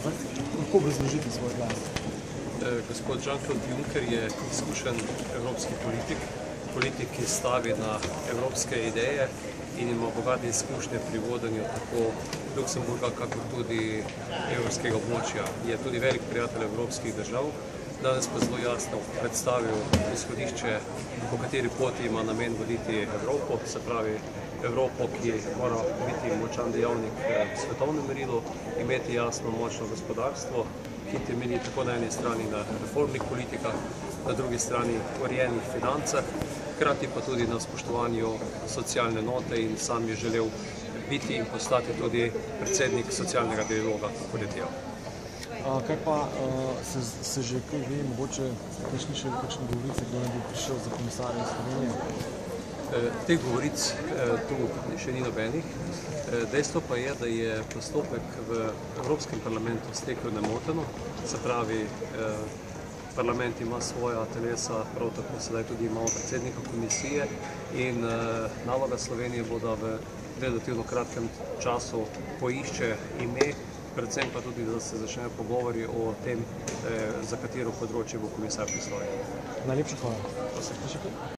lahko obrazložite svoj glas? Gospod Jean-Claude Juncker je izkušen evropski politik, ki stavi na evropske ideje in ima bogate izkušnje pri vodenju tako Luksemburga, kakor tudi evropskega območja. Je tudi velik prijatelj evropskih držav. Danes pa zelo jasno predstavil izhodišče, po kateri poti ima namen voditi Evropo, se pravi Evropo, ki mora biti močan dejavnik v svetovnem merilu, imeti jasno močno gospodarstvo, ki temelji tako na eni strani na reformnih politikah, na drugi strani urejenih financah, hkrati pa tudi na spoštovanju socialne note in sam je želel biti in postati tudi predsednik socialnega dialoga, kako je dejal. Kaj pa se že kaj ve, mogoče ste slišali kakšne govorice, kdo naj bi prišel za komisarja Slovenije? Teh govoric tu še ni nobenih. Dejstvo pa je, da je postopek v Evropskem parlamentu stekel nemoteno, se pravi, parlament ima svoja telesa, prav tako sedaj tudi imamo predsednika komisije in naloga Slovenije bo, da v relativno kratkem času poišče ime, predvsem pa tudi, da se začnejo pogovori o tem, za katero področje bo komisar pristojen. Najlepša hvala.